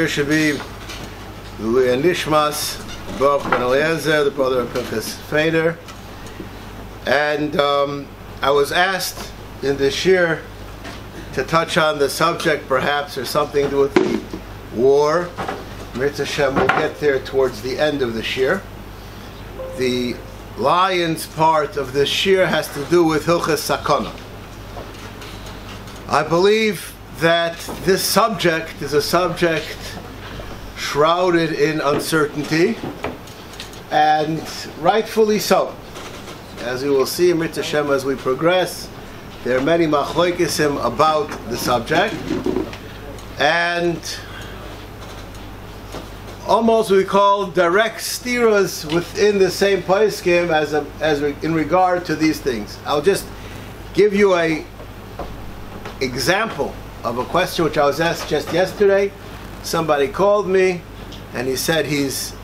shir should be Luya Nishmas, Baruch Ben Eliezer, the brother of Pinchas Fader. And I was asked in the shir to touch on the subject, perhaps, or something to do with the war. Mirza Hashem will get there towards the end of the shir. The lion's part of the shir has to do with Hilchas Sakana. I believe that this subject is a subject shrouded in uncertainty, and rightfully so. As we will see in Mirza Hashem as we progress, there are many machlokesim about the subject, and almost we call direct stiras within the same poskim as in regard to these things. I'll just give you a example of a question which I was asked just yesterday. Somebody called me and he said he's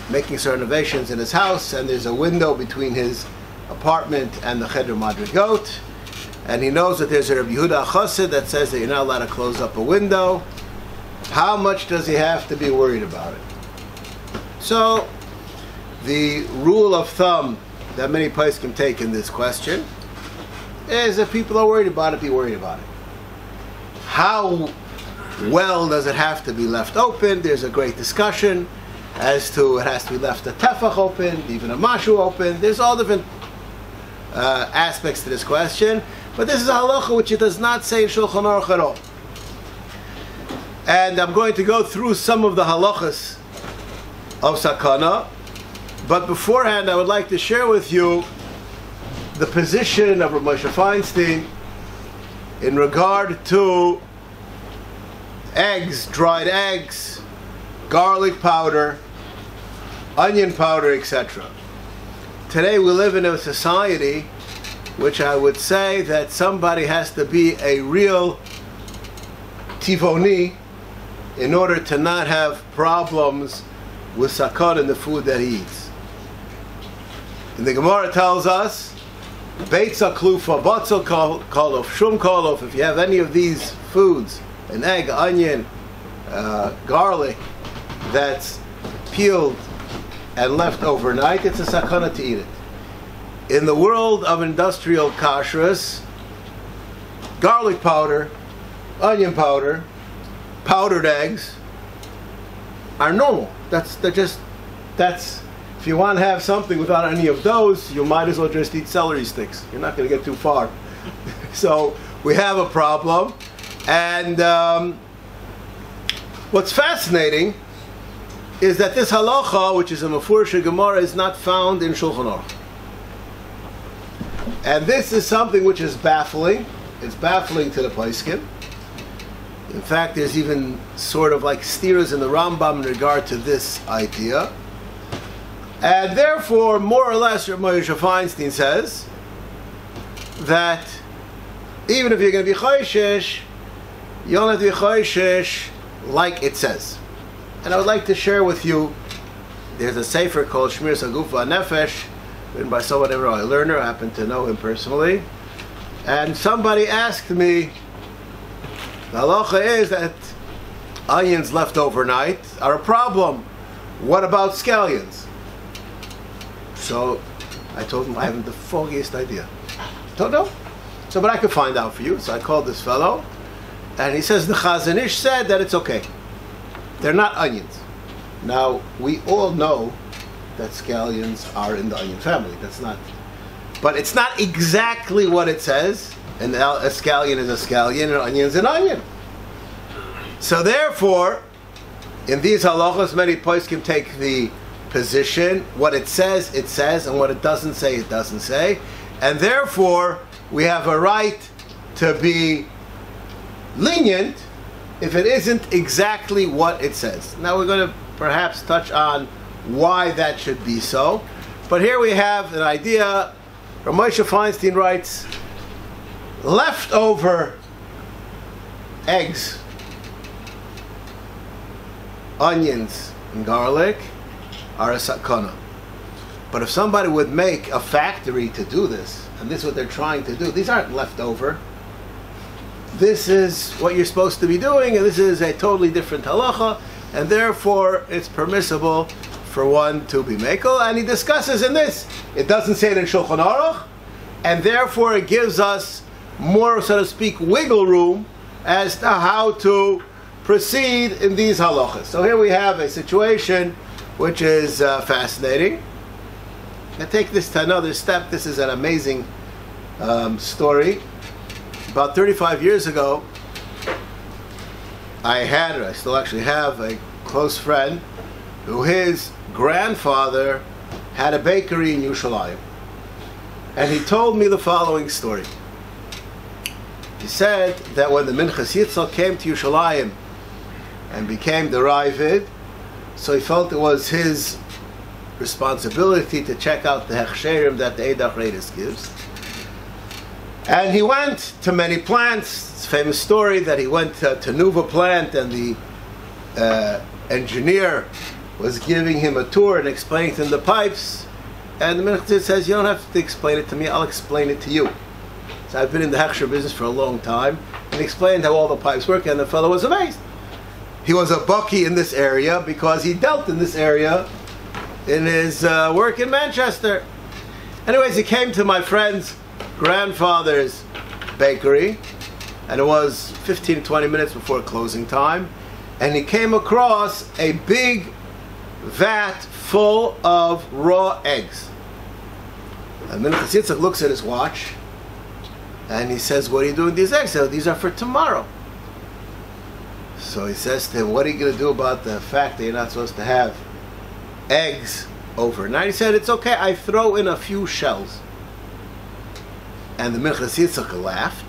making some renovations in his house, and there's a window between his apartment and the Cheder Madrigot, and he knows that there's a Rabbi Yehuda Chassid that says that you're not allowed to close up a window. How much does he have to be worried about it? So the rule of thumb that many places can take in this question is if people are worried about it, be worried about it. How well does it have to be left open? There's a great discussion as to it has to be left a tefach open, even a mashu open. There's all different aspects to this question, but this is a halacha which it does not say in Shulchan Aruch at all. And I'm going to go through some of the halachas of sakana, but beforehand I would like to share with you the position of Rav Moshe Feinstein in regard to eggs, dried eggs, garlic powder, onion powder, etc. Today we live in a society which I would say that somebody has to be a real tivoni in order to not have problems with sakana in the food that he eats. And the Gemara tells us, Beitza klufa, batzel kolof, shum kolof, if you have any of these foods, an egg, onion, garlic, that's peeled and left overnight, it's a sakana to eat it. In the world of industrial kashrus, garlic powder, onion powder, powdered eggs are normal. That's if you want to have something without any of those, you might as well just eat celery sticks. You're not going to get too far. So we have a problem. And what's fascinating is that this halacha, which is a Mefurish Gemara, is not found in Shulchan Aruch. And this is something which is baffling. It's baffling to the poskim. In fact, there's even sort of like steers in the Rambam in regard to this idea. And therefore, more or less, Rav Moshe Feinstein says that even if you're going to be choishesh, you don't have to be choishesh like it says. And I would like to share with you, there's a sefer called Shmir Sagufa Nefesh, written by someone, a learner, I happen to know him personally. And somebody asked me, the halacha is that onions left overnight are a problem. What about scallions? So I told him I haven't the foggiest idea. Don't know. So, but I could find out for you. So I called this fellow, and he says the Chazon Ish said that it's okay. They're not onions. Now we all know that scallions are in the onion family. That's not, but it's not exactly what it says. And a scallion is a scallion, and an onion is an onion. So therefore, in these halachos, many poskim take the position, what it says, and what it doesn't say, it doesn't say. And therefore, we have a right to be lenient if it isn't exactly what it says. Now we're going to perhaps touch on why that should be so. But here we have an idea. Rav Moshe Feinstein writes, leftover eggs, onions, and garlic are a sakana. But if somebody would make a factory to do this, and this is what they're trying to do, these aren't leftover. this is what you're supposed to be doing, and this is a totally different halacha, and therefore it's permissible for one to be mekel. And he discusses in this. It doesn't say it in Shulchan Aruch, and therefore it gives us more, so to speak, wiggle room as to how to proceed in these halachas. So here we have a situation which is fascinating. I take this to another step. This is an amazing story. About 35 years ago, I still actually have, a close friend who his grandfather had a bakery in Yerushalayim. And he told me the following story. He said that when the Minchas Yitzchak came to Yerushalayim and became the Ravid, so he felt it was his responsibility to check out the hechsherim that the Eidach Reidus gives. And he went to many plants. It's a famous story that he went to Nuva plant, and the engineer was giving him a tour and explaining to him the pipes. And the Minchas says, "You don't have to explain it to me, I'll explain it to you." So I've been in the hechsher business for a long time, and he explained how all the pipes work, and the fellow was amazed. He was a baki in this area because he dealt in this area in his work in Manchester. Anyways, he came to my friend's grandfather's bakery, and it was 15 to 20 minutes before closing time, and he came across a big vat full of raw eggs. And Minchas Yitzchak looks at his watch, and he says, "What are you doing with these eggs?" He said, "These are for tomorrow." So he says to him, "What are you going to do about the fact that you're not supposed to have eggs overnight?" He said, "It's okay, I throw in a few shells." And the Minchas Yitzchak laughed,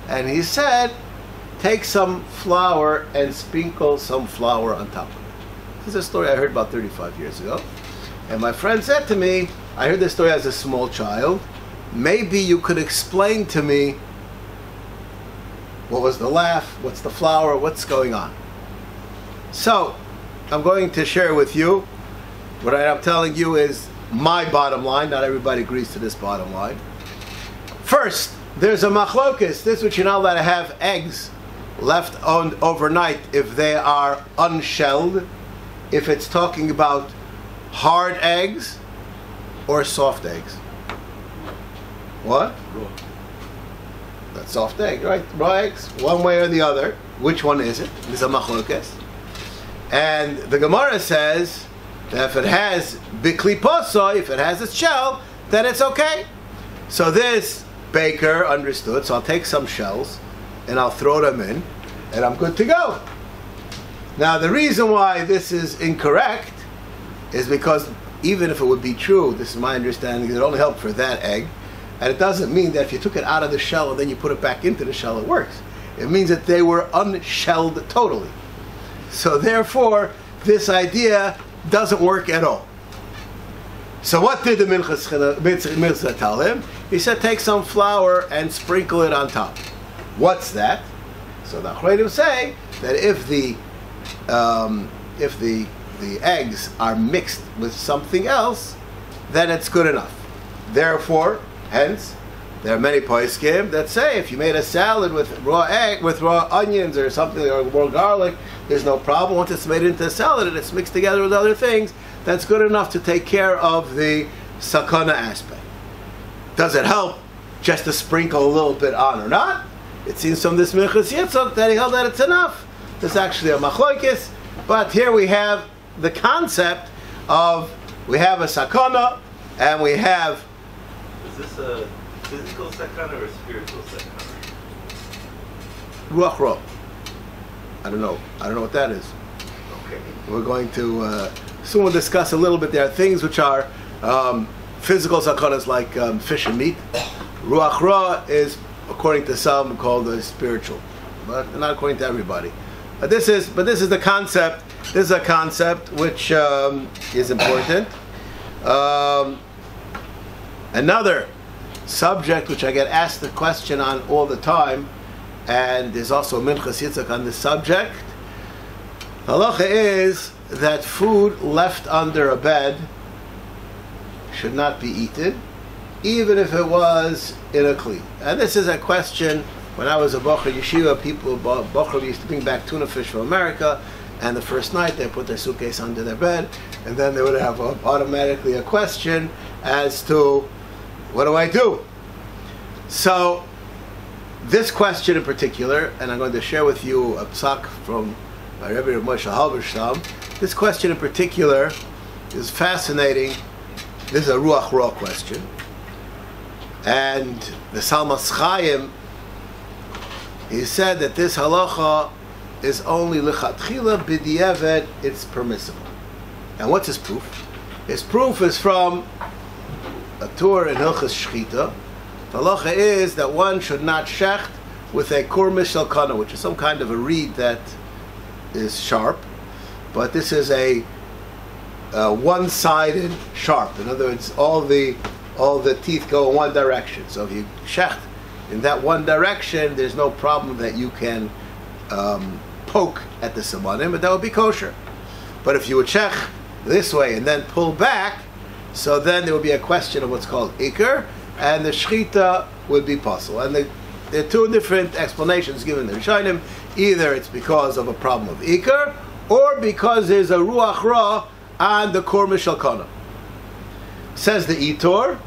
and he said, "Take some flour and sprinkle some flour on top of it." This is a story I heard about 35 years ago. And my friend said to me, I heard this story as a small child, maybe you could explain to me what was the laugh, what's the flour, what's going on. So, I'm going to share with you, what I'm telling you is my bottom line. Not everybody agrees to this bottom line. First, there's a machlokes, this which you're not allowed to have eggs left on overnight if they are unshelled, if it's talking about hard eggs or soft eggs. What? Raw. That's soft egg, right? Raw eggs, one way or the other. Which one is it? There's a machlokes. And the Gemara says that if it has bikli poso, if it has its shell, then it's okay. So this baker understood, so I'll take some shells and I'll throw them in and I'm good to go. Now the reason why this is incorrect is because even if it would be true, this is my understanding, it only helped for that egg, and it doesn't mean that if you took it out of the shell and then you put it back into the shell, it works. It means that they were unshelled totally. So therefore, this idea doesn't work at all. So what did the Minchas tell him? He said, take some flour and sprinkle it on top. What's that? So the Achronim say that if the eggs are mixed with something else, then it's good enough. Therefore, hence, there are many poskim that say if you made a salad with raw egg, with raw onions or something, or raw garlic, there's no problem. Once it's made into a salad and it's mixed together with other things, that's good enough to take care of the sakana aspect. Does it help just to sprinkle a little bit on or not? It seems from this Minchas Yitzchak that he held that it's enough. There's actually a machlokes, but here we have the concept of, we have a sakana and we have... Is this a physical sakana or a spiritual sakana? Ruach Ra. I don't know what that is. Okay. We're going to soon we'll discuss a little bit. There are things which are physical sakanas like fish and meat. Ruach Ra is, according to some, called a spiritual, but not according to everybody. But this is the concept. This is a concept which is important. Another subject which I get asked the question on all the time, and there's also Minchas Yitzchak on this subject. Halacha is that food left under a bed should not be eaten, even if it was in a kli. And this is a question When I was a bocher yeshiva, bocher used to bring back tuna fish from America, and the first night they put their suitcase under their bed, and then they would have automatically a question as to, what do I do? So, this question in particular, and I'm going to share with you a psak from my Rabbi Moshe Halberstam. This question in particular is fascinating. This is a Ruach Ra question. And the Salmas Chaim, he said that this halacha is only lechatchila b'diavad, it's permissible. And what's his proof? His proof is from a Torah in Hilchas Shechita. The halacha is that one should not shecht with a kurmish shalkana, which is some kind of a reed that is sharp, but this is a one-sided sharp. In other words, all the teeth go in one direction. So if you shecht in that one direction, there's no problem that you can poke at the simanim, but that would be kosher. But if you would shecht this way and then pull back, so then there would be a question of what's called ikr, and the shechita would be possible. And there are two different explanations given in the Rishonim. Either it's because of a problem of ikr, or because there's a ruach ra on the kormish shalkana. Says the Itor,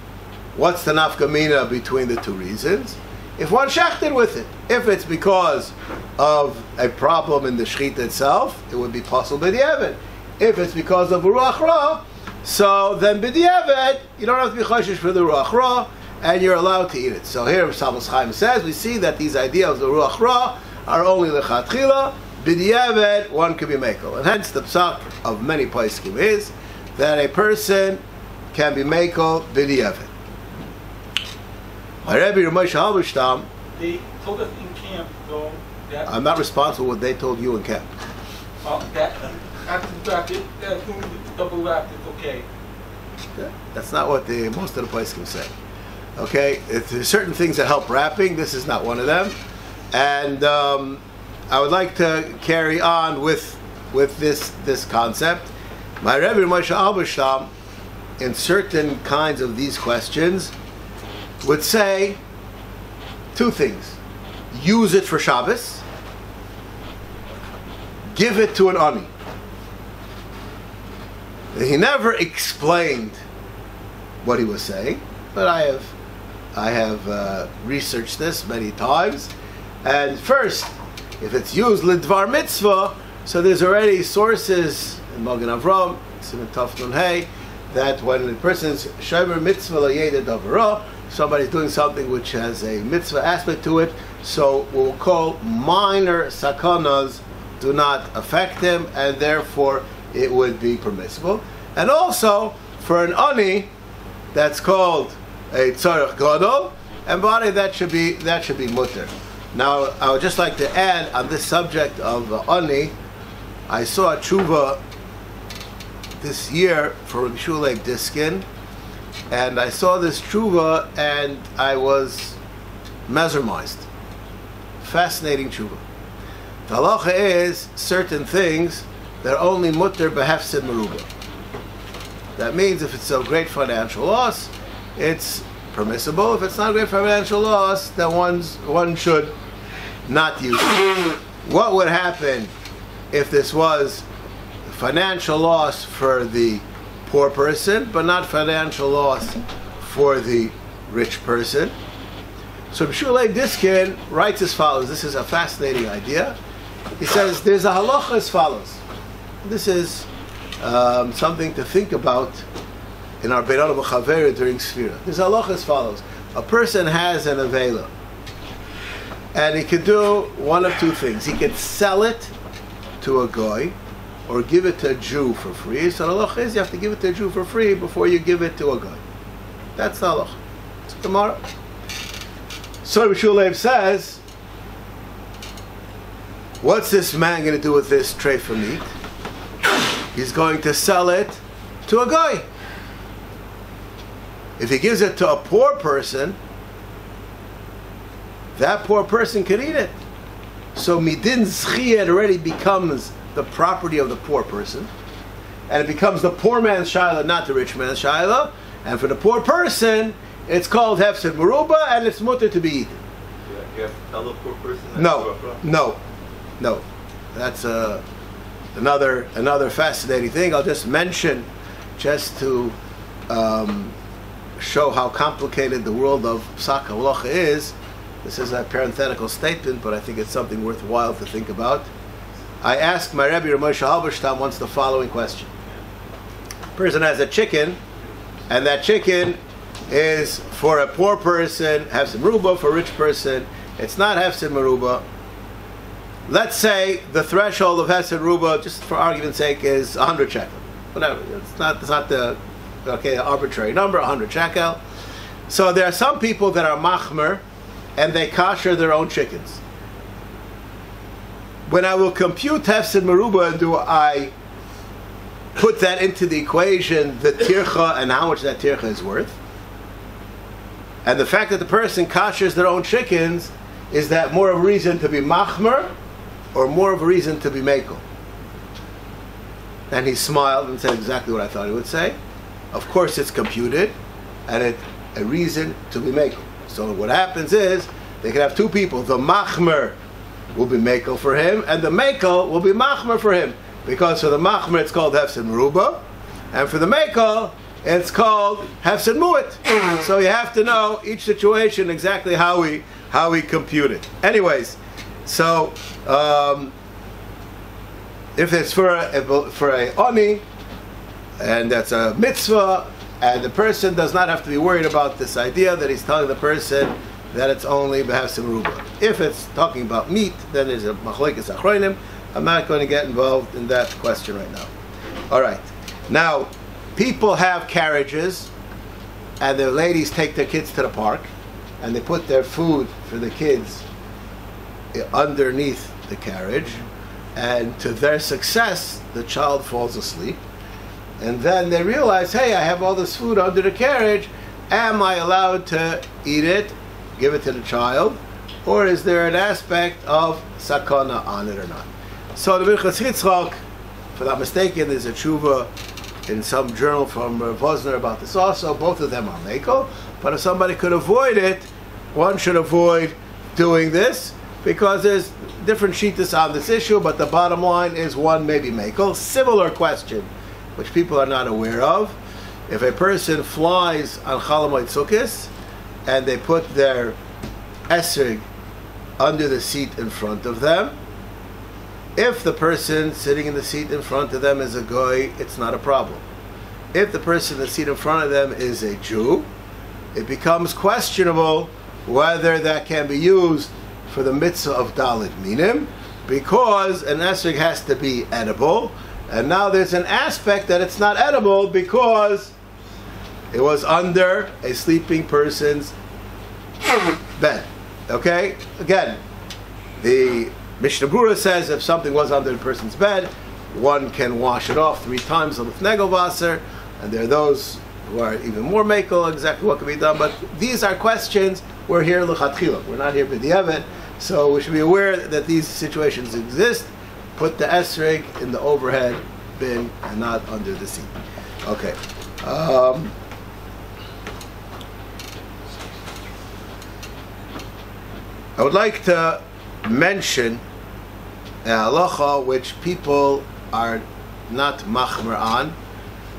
what's the nafkamina between the two reasons? If one shechted with it, if it's because of a problem in the shechita itself, it would be possible b'diavad. If it's because of a ruach ra, so then b'diavad, you don't have to be choshesh for the ruach ra, and you're allowed to eat it. So here Salmas Chaim says, we see that these ideas of the ruach ra are only lechatchila, b'diavad, one can be mekel. And hence the psak of many poskim is that a person can be mekel b'diavad. Rabbi Moshe Halberstam, they told us in camp, though, that I'm not responsible for what they told you in camp. that after the bracket, that double wrapped, it's okay. That's not what most of the poskim say. Okay, there's certain things that help wrapping. This is not one of them. And I would like to carry on with this concept. My Rebbe Moshe Halberstam, in certain kinds of these questions, would say two things: use it for Shabbos, give it to an ani. He never explained what he was saying, but I have researched this many times. And first, if it's used lidvar mitzvah, so there's already sources in Magen Avram, Siman Taf Nun Hey, that when a person's shomer mitzvah la'yeded davara, somebody's doing something which has a mitzvah aspect to it, so we'll call minor sakanas do not affect him, and therefore it would be permissible. And also for an ani, that's called a tzarech gadol, and body that should be mutter. Now I would just like to add on this subject of ani, I saw a tshuva this year for Rabbi Shulei Diskin, and I saw this tshuva and I was mesmerized. Fascinating tshuva. The halacha is certain things that are only mutter behefsid meruba. That means if it's a great financial loss, it's permissible. If it's not a great financial loss, then one should not use it. What would happen if this was financial loss for the poor person, but not financial loss for the rich person? So Shulei Diskin writes as follows. This is a fascinating idea. He says there's a halacha as follows. This is something to think about in our Beirut B'Chavera during Sfira. There's a halacha as follows. A person has an avela, and he could do one of two things. He could sell it to a goy, or give it to a Jew for free. So the halacha is you have to give it to a Jew for free before you give it to a goy. That's the halacha. It's Gemara. So Rabbi Shulei says, what's this man going to do with this tray for meat? He's going to sell it to a guy. If he gives it to a poor person, that poor person can eat it. So midin zchiyah already becomes the property of the poor person, and it becomes the poor man's shayla, not the rich man's shayla. And for the poor person, it's called hefsed meruba, and it's mutter to be eaten. You have to tell the poor person that No, you're a no. That's another fascinating thing. I'll just mention, just to show how complicated the world of Psak Halacha is. This is a parenthetical statement, but I think it's something worthwhile to think about. I asked my Rebbe Moshe Halberstam once the following question. A person has a chicken, and that chicken is for a poor person, hefsed meruba, for a rich person, it's not hefsed meruba. Let's say the threshold of hefsed meruba, just for argument's sake, is 100 shekel. Whatever, it's not the arbitrary number, 100 shekel. So there are some people that are machmer, and they kosher their own chickens. When I will compute hefsed meruba, do I put that into the equation, the tircha, and how much that tircha is worth? And the fact that the person koshers their own chickens, is that more of a reason to be machmer, or more of a reason to be mekel? And he smiled and said exactly what I thought he would say. Of course it's computed, and it's a reason to be mekel. So what happens is, they can have two people. The machmer will be mekel for him, and the mekel will be machmer for him. Because for the machmer it's called hefsed meruba, and for the mekel it's called hefsed mu'at. So you have to know each situation exactly how we compute it. Anyways, so if it's for a oni, and that's a mitzvah, and the person does not have to be worried about this idea that he's telling the person that it's only hefsed meruba. If it's talking about meat, then there's a machlokes achronim. I'm not going to get involved in that question right now. All right. Now, people have carriages, and the ladies take their kids to the park, and they put their food for the kids underneath the carriage, and to their success, the child falls asleep. And then they realize, hey, I have all this food under the carriage. Am I allowed to eat it, give it to the child, or is there an aspect of sakana on it or not? So the Minchas Yitzchak, if I'm not mistaken, there's a tshuva in some journal from Rav Wosner about this also. Both of them are mekel, but if somebody could avoid it, one should avoid doing this, because there's different shittas on this issue, but the bottom line is one may be mekel. Similar question, which people are not aware of. If a person flies on Chalamoid Sukkos, and they put their esrog under the seat in front of them, if the person sitting in the seat in front of them is a goy, it's not a problem. If the person in the seat in front of them is a Jew, it becomes questionable whether that can be used for the mitzvah of Dalit Minim, because an esrog has to be edible, and now there's an aspect that it's not edible because it was under a sleeping person's bed. Okay? Again, the Mishnah Brura says if something was under a person's bed, one can wash it off 3 times with Negelwasser, and there are those who are even more mekel, exactly what can be done. But these are questions, we're here l'chatchila, we're not here b'diavad, so we should be aware that these situations exist. Put the esrog in the overhead bin and not under the seat. Okay. I would like to mention a halacha which people are not machmer on,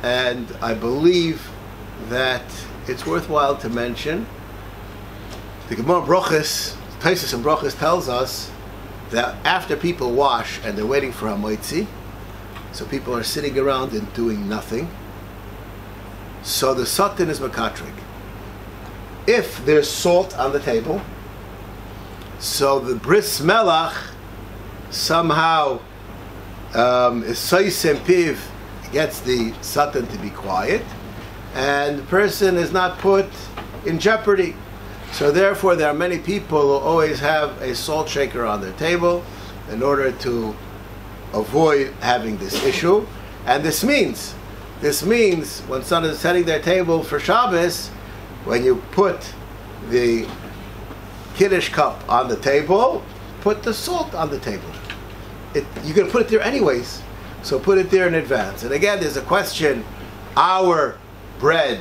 and I believe that it's worthwhile to mention. The Gemara Brachos, Taisus and Brachos tells us that after people wash and they're waiting for Hamoitzi, so people are sitting around and doing nothing, so the Satan is makatrik. If there's salt on the table, so the bris melach somehow is soisem piv, gets the Satan to be quiet, and the person is not put in jeopardy. So therefore there are many people who always have a salt shaker on their table in order to avoid having this issue. And this means when someone is setting their table for Shabbos, when you put the Kiddush cup on the table, put the salt on the table. You're going to put it there anyways, so put it there in advance. And again, there's a question, our bread,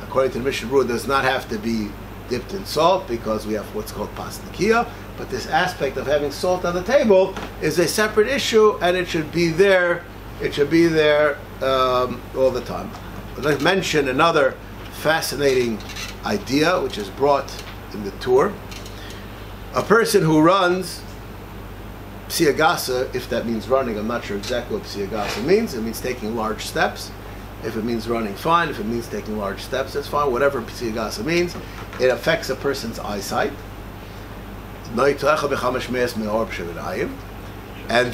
according to the Mishnah Berurah, does not have to be dipped in salt because we have what's called pastakia. But this aspect of having salt on the table is a separate issue, and it should be there. It should be there all the time. I'd like to mention another fascinating idea, which is brought in the tour. A person who runs psiagasa, if that means running, I'm not sure exactly what psiagasa means. It means taking large steps. If it means running, fine. If it means taking large steps, that's fine. Whatever psiagasa means, it affects a person's eyesight. And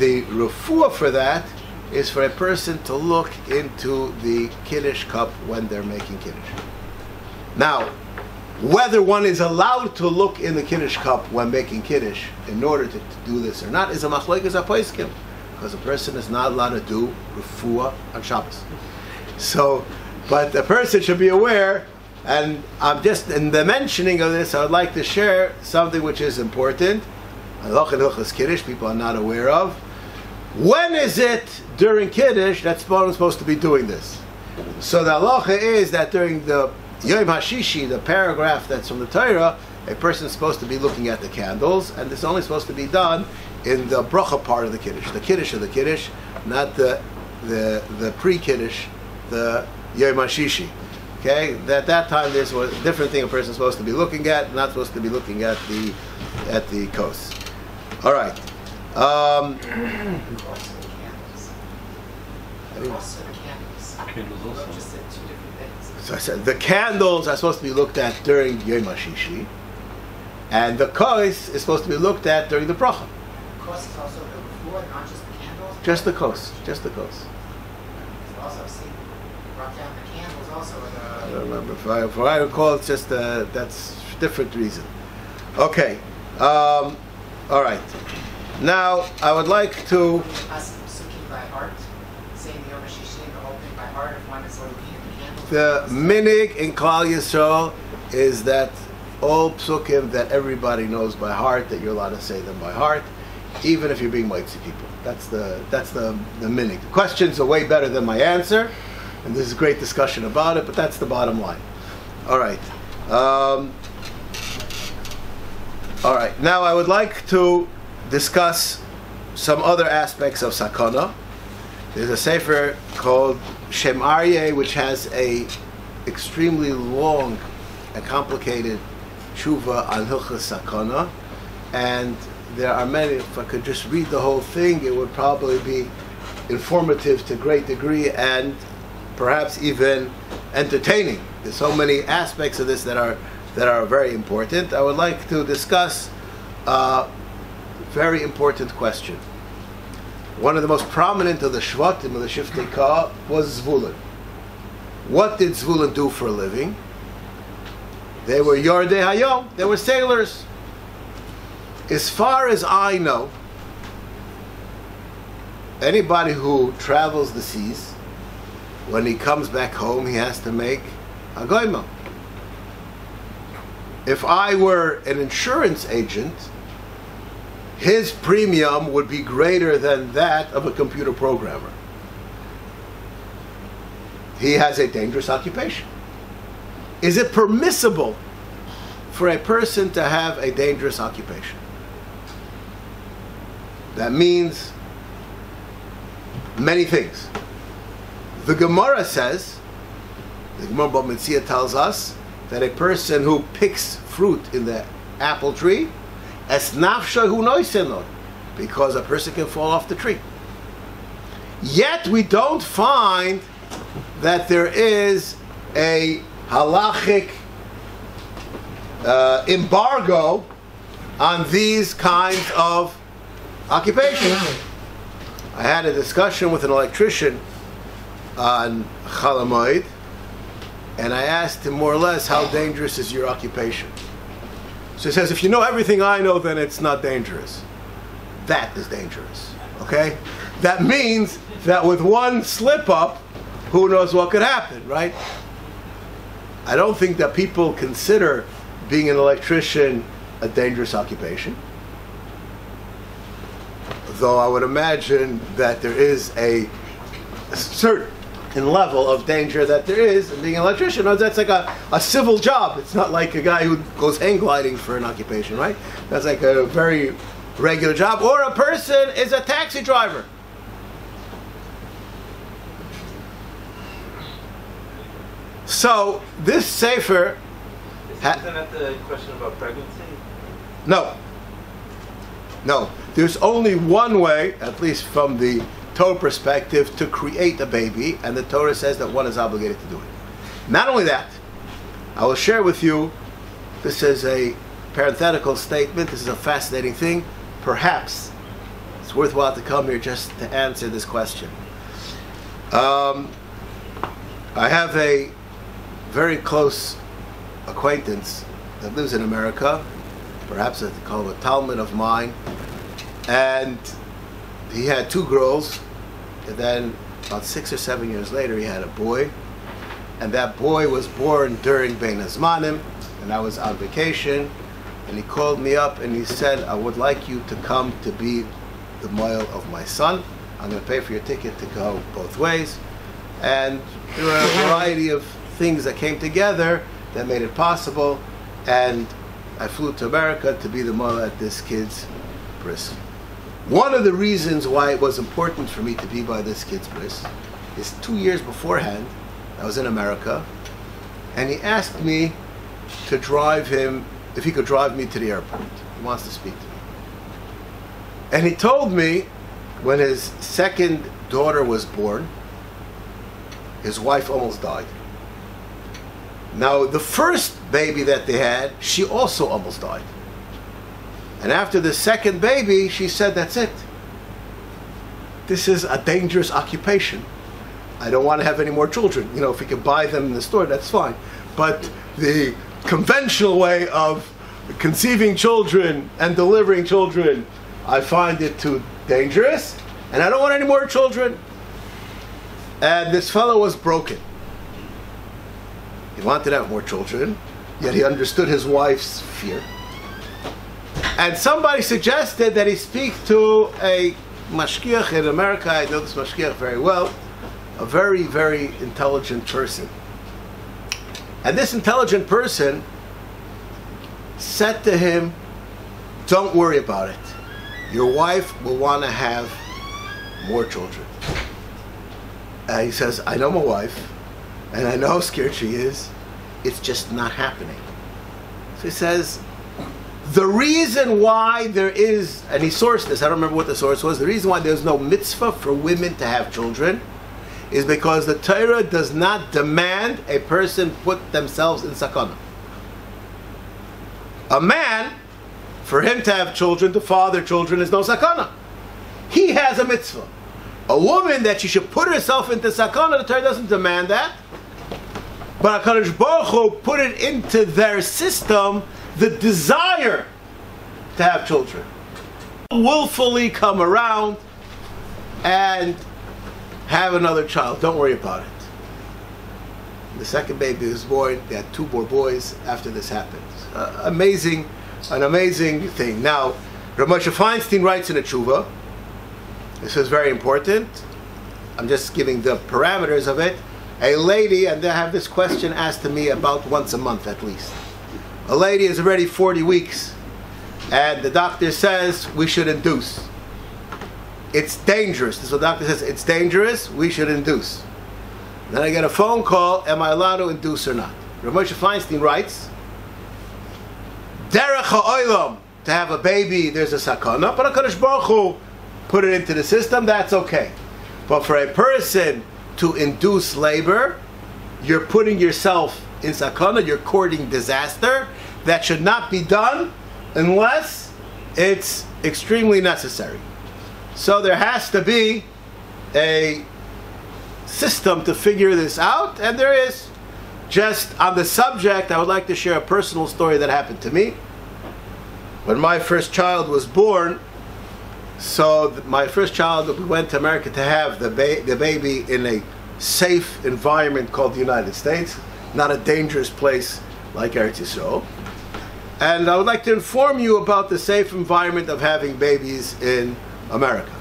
the refuah for that is for a person to look into the Kiddush cup when they're making Kiddush. Now, whether one is allowed to look in the Kiddush cup when making Kiddush in order to do this or not is a machlokes haposkim, because a person is not allowed to do refuah on Shabbos. So, but the person should be aware, and I'm just in the mentioning of this, I would like to share something which is important. Halach and Hilchos Kiddush people are not aware of. When is it during Kiddush that someone is supposed to be doing this? So the halacha is that during the Yom HaShishi, the paragraph that's from the Torah, a person is supposed to be looking at the candles, and it's only supposed to be done in the bracha part of the Kiddush. The Kiddush of the Kiddush, not the pre-Kiddush, the Yom HaShishi. Okay? At that time there's a different thing a person is supposed to be looking at, not supposed to be looking at the kos. Alright. So I said the candles are supposed to be looked at during Yom HaShishi, and the kos is supposed to be looked at during the bracha. Kos is also the before, not just the candles? Just the kos. Just the kos. Also, see, brought down the candles also. I don't remember. If I recall, it's just that's a different reason. Okay. All right. Now, I would like to... Sukking by heart, saying the Yom HaShishi and the whole thing by heart, if one is looking at the candles. The minig in Klal Yisrael is that all psukim that everybody knows by heart, that you're allowed to say them by heart, even if you're being mitzi people. That's the minig. The questions are way better than my answer, and there's a great discussion about it, but that's the bottom line. All right. All right. Now I would like to discuss some other aspects of sakana. There's a sefer called Shem Aryeh, which has a extremely long and complicated tshuva on Hilchos Sakana, and there are many. If I could just read the whole thing, it would probably be informative to a great degree and perhaps even entertaining. There's so many aspects of this that are very important. I would like to discuss a very important question. One of the most prominent of the Shvatim of the Shiftei Ka was Zvulun. What did Zvulun do for a living? They were Yordei Hayom. They were sailors. As far as I know, anybody who travels the seas, when he comes back home, he has to make a goyma. If I were an insurance agent, his premium would be greater than that of a computer programmer. He has a dangerous occupation. Is it permissible for a person to have a dangerous occupation? That means many things. The Gemara says, the Gemara Bava Metzia tells us that a person who picks fruit in the apple tree, es nafsha hu noisenot, because a person can fall off the tree. Yet we don't find that there is a halachic embargo on these kinds of occupations. I had a discussion with an electrician on Chol Hamoed, and I asked him more or less, how dangerous is your occupation? So he says, if you know everything I know, then it's not dangerous. That is dangerous. Okay? That means that with one slip up, who knows what could happen, right? I don't think that people consider being an electrician a dangerous occupation. Though I would imagine that there is a certain in level of danger that there is in being an electrician. That's like a civil job. It's not like a guy who goes hang gliding for an occupation, right? That's like a very regular job. Or a person is a taxi driver. So this sefer... Isn't that the question about pregnancy? No. No. There's only one way, at least from the Torah perspective, to create a baby, and the Torah says that one is obligated to do it. Not only that, I will share with you, this is a parenthetical statement, this is a fascinating thing. Perhaps it's worthwhile to come here just to answer this question. I have a very close acquaintance that lives in America, perhaps I call him a Talmud of mine, and he had two girls, and then about 6 or 7 years later he had a boy, and that boy was born during Bein Hazmanim, and I was on vacation, and he called me up and he said, I would like you to come to be the moil of my son. I'm going to pay for your ticket to go both ways. And there were a variety of things that came together that made it possible, and I flew to America to be the moil at this kid's bris. One of the reasons why it was important for me to be by this kid's bris is 2 years beforehand, I was in America, and he asked me to drive him, if he could drive me to the airport. He wants to speak to me. And he told me when his second daughter was born, his wife almost died. Now, the first baby that they had, she also almost died. And after the second baby, she said, that's it. This is a dangerous occupation. I don't want to have any more children. You know, if we can buy them in the store, that's fine. But the conventional way of conceiving children and delivering children, I find it too dangerous, and I don't want any more children. And this fellow was broken. He wanted to have more children, yet he understood his wife's fear. And somebody suggested that he speak to a mashgiach in America. I know this mashgiach very well. A very, very intelligent person. And this intelligent person said to him, don't worry about it. Your wife will want to have more children. And he says, I know my wife, and I know how scared she is. It's just not happening. So he says, the reason why there is, and he sourced this, I don't remember what the source was, the reason why there's no mitzvah for women to have children is because the Torah does not demand a person put themselves in sakana. A man, for him to have children, to father children, is no sakana. He has a mitzvah. A woman that she should put herself into sakana, the Torah doesn't demand that. But HaKadosh Baruch Hu put it into their system, the desire to have children. Willfully come around and have another child. Don't worry about it. The second baby was born. They had 2 more boys after this happened. An amazing thing. Now, Rav Moshe Feinstein writes in a tshuva. This is very important. I'm just giving the parameters of it. A lady, and I have this question asked to me about once a month at least. A lady is already 40 weeks, and the doctor says we should induce. It's dangerous. This is what the doctor says. It's dangerous. We should induce. Then I get a phone call. Am I allowed to induce or not? Rav Moshe Feinstein writes, Derech ha'olam, to have a baby, there's a sakana, but HaKadosh Baruch Hu put it into the system, that's okay. But for a person to induce labor, you're putting yourself in sakana, you're courting disaster. That should not be done unless it's extremely necessary. So there has to be a system to figure this out, and there is. Just on the subject, I would like to share a personal story that happened to me. When my first child was born, my first child, we went to America to have the baby in a safe environment called the United States, not a dangerous place like Eretz Yisrael. And I would like to inform you about the safe environment of having babies in America.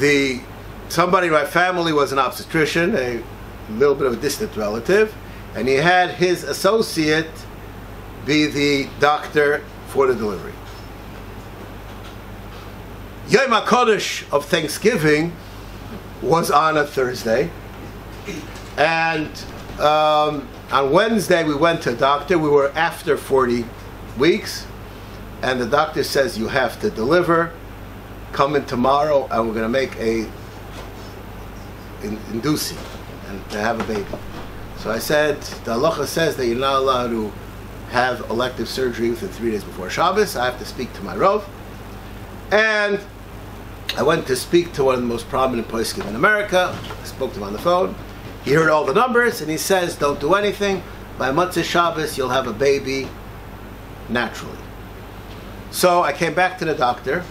The somebody in my family was an obstetrician, a little bit of a distant relative, and he had his associate be the doctor for the delivery. Yom HaKodesh of Thanksgiving was on a Thursday, and on Wednesday we went to a doctor. We were after 40 weeks, and the doctor says, you have to deliver, come in tomorrow, and we're going to make a inducing and to have a baby. So I said, the halacha says that you're not allowed to have elective surgery within 3 days before Shabbos. I have to speak to my Rav. And I went to speak to one of the most prominent poskim in America. I spoke to him on the phone. He heard all the numbers, and he says, don't do anything. By Motzei Shabbos, you'll have a baby naturally. So I came back to the doctor,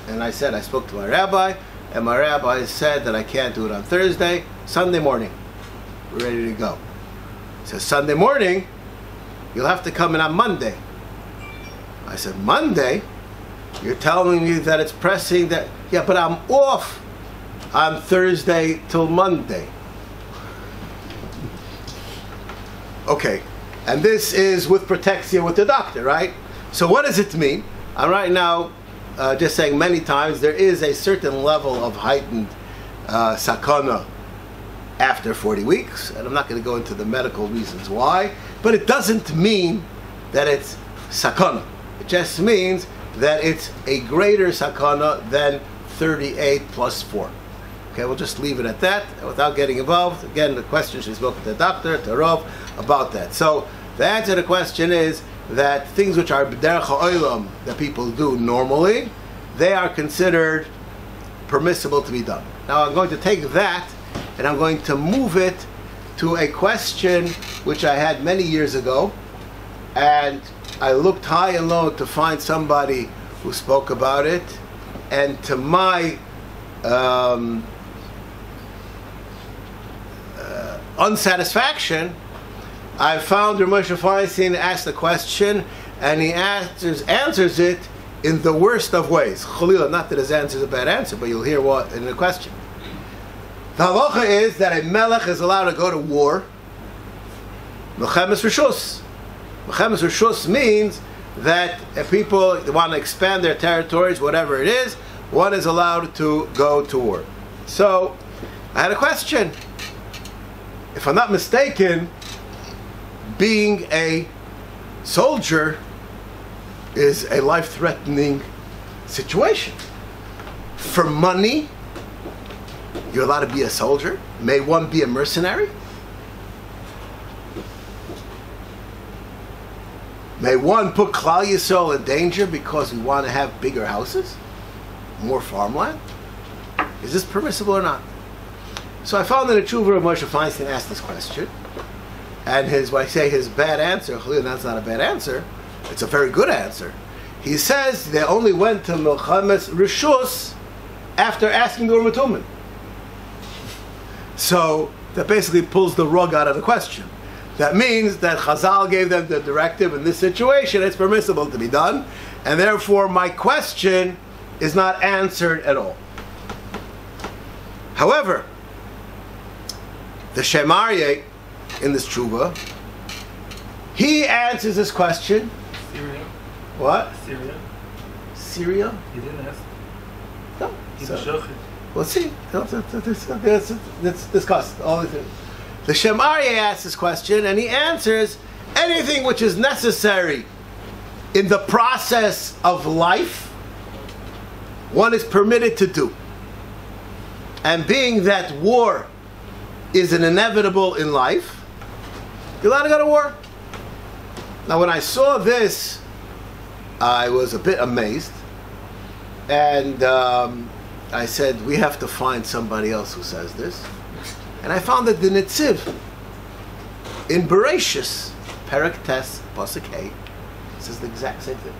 and I said, I spoke to my rabbi, and my rabbi said that I can't do it on Thursday. Sunday morning, we're ready to go. He says, Sunday morning, you'll have to come in on Monday. I said, Monday? You're telling me that it's pressing that... Yeah, but I'm off on Thursday till Monday. Okay, and this is with protection with the doctor, right? So what does it mean? I'm right now just saying many times there is a certain level of heightened sakana after 40 weeks, and I'm not going to go into the medical reasons why, but it doesn't mean that it's sakana. It just means that it's a greater sakana than 38 plus 4. Okay, we'll just leave it at that without getting involved. Again, the question should be spoken to the doctor, to Rav, about that. So the answer to the question is that things which are b'derech ha'olam that people do normally, they are considered permissible to be done. Now I'm going to take that and I'm going to move it to a question which I had many years ago, and I looked high and low to find somebody who spoke about it, and to my unsatisfaction, I found Rav Moshe Feinstein asked the question, and he answers it in the worst of ways. Chalila, not that his answer is a bad answer, but you'll hear what in the question. The halacha is that a melech is allowed to go to war. Milchemes Rishus. Milchemes Rishus means that if people want to expand their territories, whatever it is, one is allowed to go to war. So, I had a question. If I'm not mistaken, being a soldier is a life-threatening situation. For money, you're allowed to be a soldier. May one be a mercenary? May one put Klal Yisrael in danger because we want to have bigger houses? More farmland? Is this permissible or not? So I found that a tshuva of Moshe Feinstein asked this question, and his bad answer, that's not a bad answer, it's a very good answer. He says they only went to Milchemes Rishus after asking the Urim. So that basically pulls the rug out of the question. That means that Chazal gave them the directive in this situation, it's permissible to be done, and therefore my question is not answered at all. However, the Shemarye in this tshuva, he answers this question. Syria. What? Syria. Syria? He didn't ask. No. He So, was shoched. let's see. Let's discuss all the things. The Shemarye asks this question, and he answers anything which is necessary in the process of life, one is permitted to do. And being that war is an inevitable in life, you're allowed to go to war. Now when I saw this, I was a bit amazed, and I said, we have to find somebody else who says this. And I found that the Netziv in Bereshis, Perek Tes, Pasuk Hey, says the exact same thing.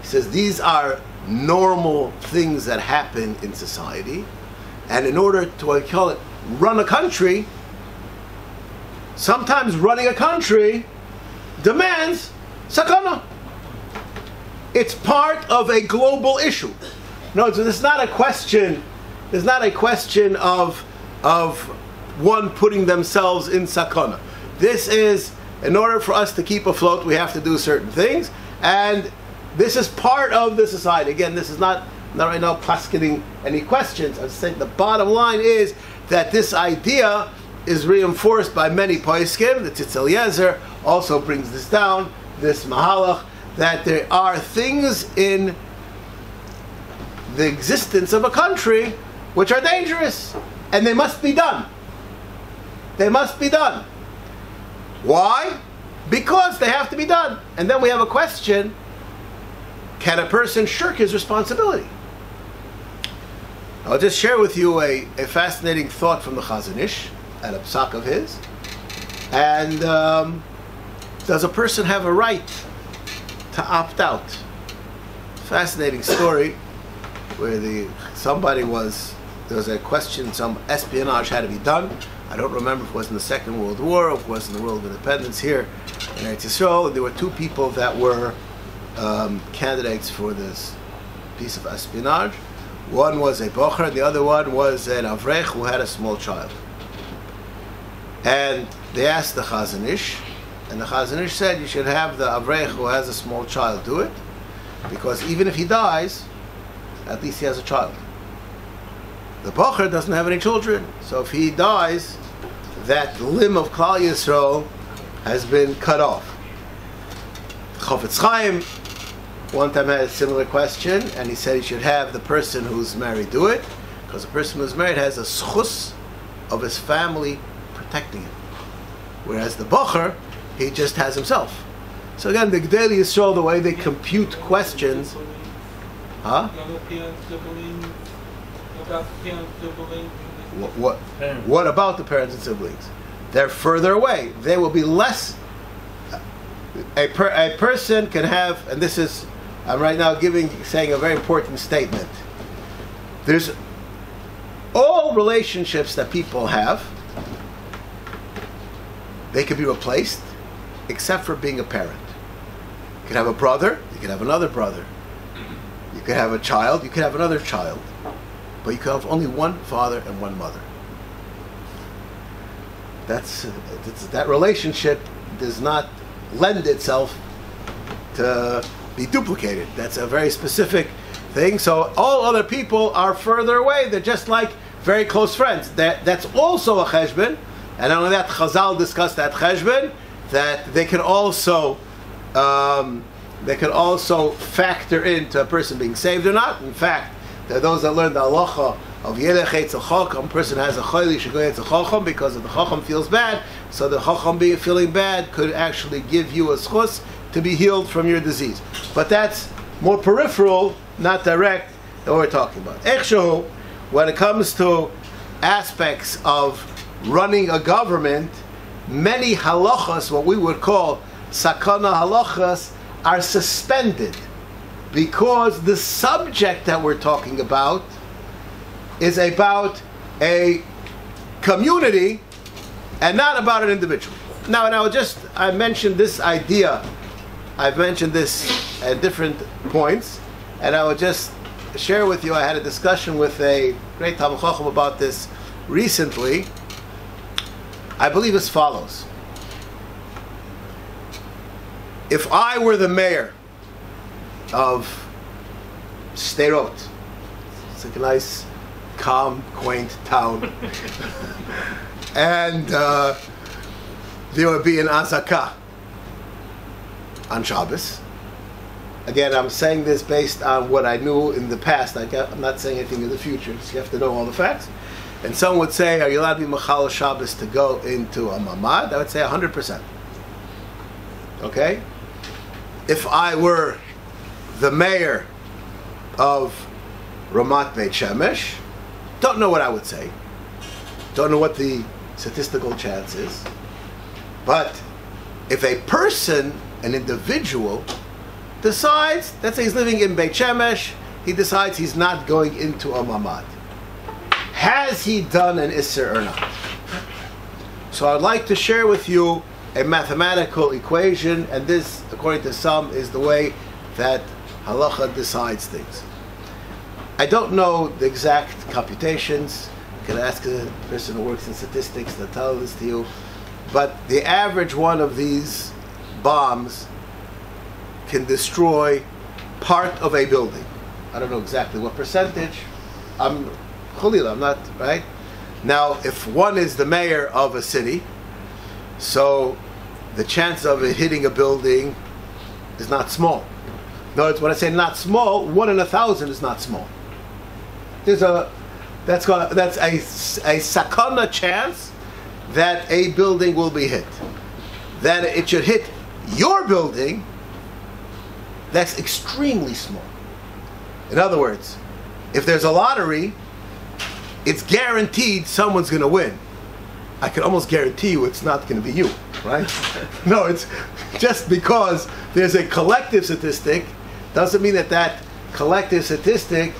He says these are normal things that happen in society, and in order to, I call it, run a country, sometimes running a country demands sakana. It's part of a global issue. No, so it's not a question there's not a question of one putting themselves in sakana. This is, in order for us to keep afloat, we have to do certain things, and this is part of the society. Again, this is not right now cascading any questions. I'm saying the bottom line is that this idea is reinforced by many poskim. The Tzitz Eliezer also brings this down, this mahalach, that there are things in the existence of a country which are dangerous, and they must be done. They must be done. Why? Because they have to be done. And then we have a question: can a person shirk his responsibility? I'll just share with you a fascinating thought from the Chazon Ish and a psak of his. And does a person have a right to opt out? Fascinating story where there was a question, some espionage had to be done. I don't remember if it was in the Second World War or if it was in the World of Independence here in Eretz Yisrael. There were two people that were candidates for this piece of espionage. One was a bocher, and the other one was an avrech who had a small child. And they asked the Chazon Ish, and the Chazon Ish said, you should have the avrech who has a small child do it, because even if he dies, at least he has a child. The bocher doesn't have any children, so if he dies, that limb of Klal Yisrael has been cut off. Chofetz Chaim one time had a similar question, and he said he should have the person who's married do it, because the person who's married has a schus of his family protecting him, whereas the bocher, he just has himself. So again, the Gdei Yisrael, the way they compute questions, What about the parents and siblings? They're further away. They will be less. A person can have, and this is, I'm right now saying a very important statement. There's all relationships that people have, they can be replaced, except for being a parent. You can have a brother, you can have another brother. You can have a child, you can have another child. But you can have only one father and one mother. That relationship does not lend itself to be duplicated. That's a very specific thing. So all other people are further away. They're just like very close friends. That's also a cheshbon. And not only that, Chazal discussed that cheshbon, that they can also factor into a person being saved or not. In fact, there are those that learn the halacha of Yelech Eitzel Chacham. A person has a chayli should go Eitzel Chacham because if the Chacham feels bad, so the Chacham feeling bad could actually give you a schus to be healed from your disease. But that's more peripheral, not direct, that we're talking about. Echshahu, when it comes to aspects of running a government, many halachas, what we would call sakana halachas, are suspended because the subject that we're talking about is about a community and not about an individual. Now, I mentioned this idea. I've mentioned this at different points, and I would just share with you, I had a discussion with a great Talmid Chacham about this recently. I believe as follows. If I were the mayor of Sderot, it's like a nice, calm, quaint town, and there would be an azakah on Shabbos. Again, I'm saying this based on what I knew in the past. I'm not saying anything in the future, so you have to know all the facts. And some would say, are you allowed to be Machal Shabbos to go into a mamad? I would say 100%. Okay? If I were the mayor of Ramat Beit Shemesh, don't know what I would say. Don't know what the statistical chance is. But if a person, an individual, decides, let's say he's living in Beit Shemesh, he decides he's not going into a mamad. Has he done an Isser or not? So I'd like to share with you a mathematical equation, and this, according to some, is the way that halacha decides things. I don't know the exact computations. You can ask a person who works in statistics to tell this to you. But the average one of these bombs can destroy part of a building. I don't know exactly what percentage. I'm not, right? Now, if one is the mayor of a city, so the chance of it hitting a building is not small. In other words, when I say not small, 1 in 1,000 is not small. That's a sakana chance that a building will be hit. That it should hit your building, that's extremely small. In other words, if there's a lottery, it's guaranteed someone's going to win. I can almost guarantee you it's not going to be you, right? No, it's just because there's a collective statistic doesn't mean that that collective statistic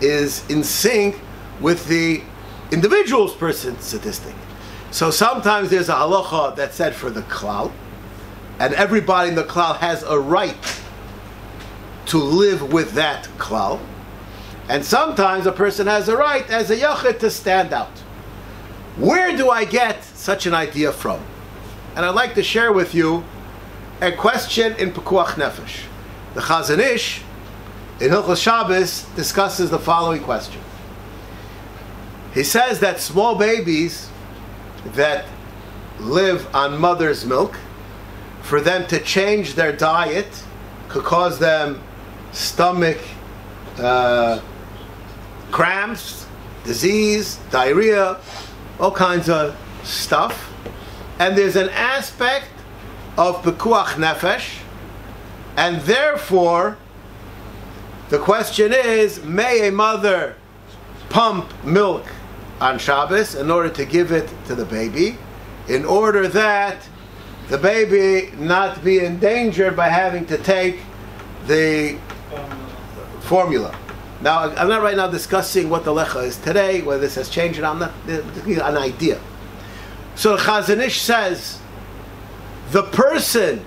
is in sync with the individual's person statistic. So sometimes there's a halacha that's said for the klal, and everybody in the klal has a right to live with that klal. And sometimes a person has a right as a yachid to stand out. Where do I get such an idea from? And I'd like to share with you a question in Pekuach Nefesh. The Chazon Ish in Hilchos Shabbos discusses the following question. He says that small babies that live on mother's milk, for them to change their diet could cause them stomach cramps, disease, diarrhea, all kinds of stuff. And there's an aspect of Pekuach Nefesh, and therefore the question is, may a mother pump milk on Shabbos in order to give it to the baby, in order that the baby not be endangered by having to take the formula. Now, I'm not right now discussing what the lecha is today, whether this has changed or not. I'm not an idea. So Chazon Ish says, the person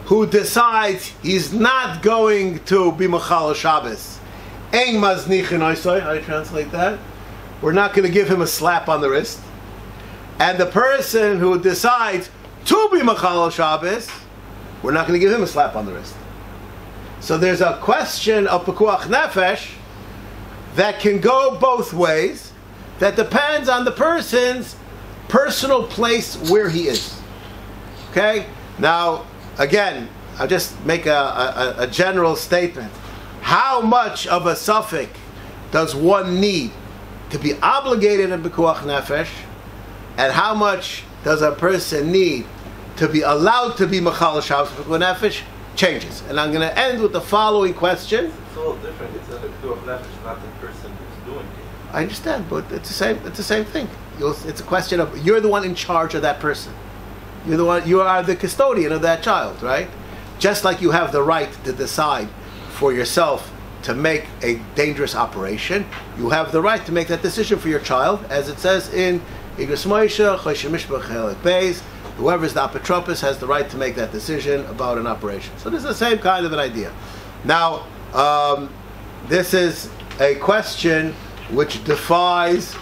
who decides he's not going to be Machal Shabbos, Ein maznichin oisoi, how do you translate that? We're not going to give him a slap on the wrist. And the person who decides to be Machal Shabbos, we're not going to give him a slap on the wrist. So there's a question of Pekuach Nefesh that can go both ways, that depends on the person's personal place where he is. Okay? Now, again, I'll just make a general statement. How much of a suffix does one need to be obligated in Pekuach Nefesh, and how much does a person need to be allowed to be Machal Shabbos Pekuach Nefesh? Changes. And I'm going to end with the following question. It's all different. It's not a Pekuach Nefesh, not the person who's doing it. I understand, but it's the same. It's the same thing. It's a question of you're the one in charge of that person. You're the one. You are the custodian of that child, right? Just like you have the right to decide for yourself to make a dangerous operation, you have the right to make that decision for your child, as it says in Igros Moshe, Choshen Mishpach Chelik Beis. Whoever is the apotropos has the right to make that decision about an operation. So this is the same kind of an idea. Now, this is a question which defies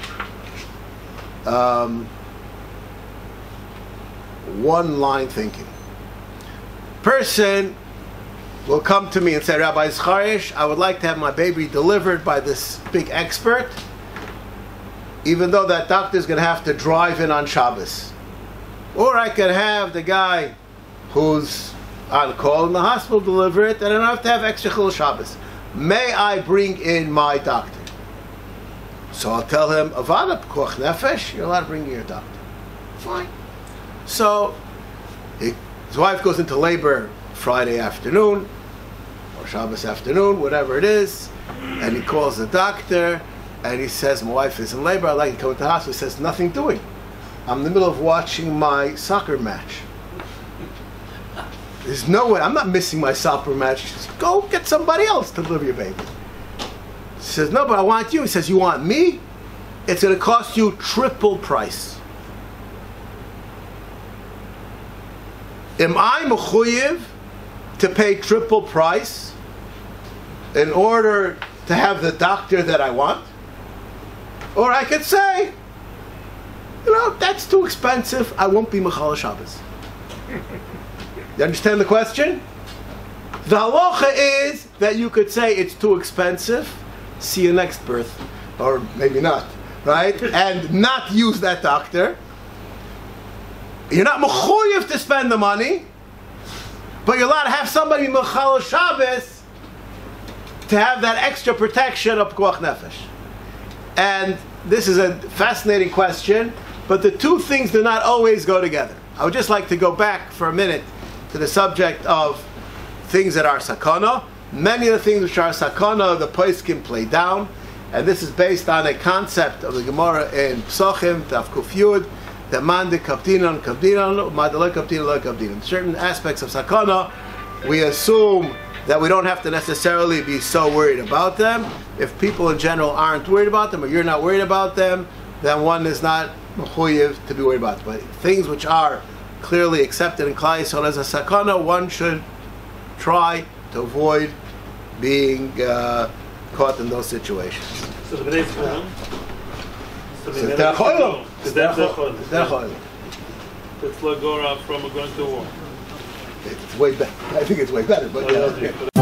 one-line thinking. Person will come to me and say, Rabbi Zachariash, I would like to have my baby delivered by this big expert, even though that doctor is going to have to drive in on Shabbos. Or I could have the guy who's on call in the hospital deliver it, and I don't have to have extra Chil Shabbos. May I bring in my doctor? So I'll tell him, Avada Pekuach Nefesh, you're allowed to bring in your doctor. Fine. So his wife goes into labor Friday afternoon, or Shabbos afternoon, whatever it is, and he calls the doctor, and he says, my wife is in labor, I'd like to come into the hospital. He says, nothing doing. I'm in the middle of watching my soccer match. There's no way, I'm not missing my soccer match. He says, go get somebody else to deliver your baby. He says, no, but I want you. He says, you want me? It's going to cost you triple price. Am I mechuyev to pay triple price in order to have the doctor that I want. Or I could say, that's too expensive. I won't be Mechal Shabbos. You understand the question? The halacha is that you could say it's too expensive. See you next birth, or maybe not, right? And not use that doctor. You're not mechuyev to spend the money, but you're allowed to have somebody Mechal Shabbos to have that extra protection of Pekuach Nefesh. And this is a fascinating question, but the two things do not always go together. I would just like to go back for a minute to the subject of things that are sakana. Many of the things which are sakana, the poskim play down, and this is based on a concept of the Gemara in Psachim, Taf Kuf Yud, that man de kaptinon, man de lo kaptinon. Certain aspects of sakana, we assume that we don't have to necessarily be so worried about them. If people in general aren't worried about them, or you're not worried about them, then one is not mechuyev to be worried about them. But things which are clearly accepted in Klal Yisrael as a sakana, one should try to avoid being caught in those situations. So the Bnei Zman? It's derech olam. It's derech olam. It's like going from going to war. It's way better. I think it's way better, but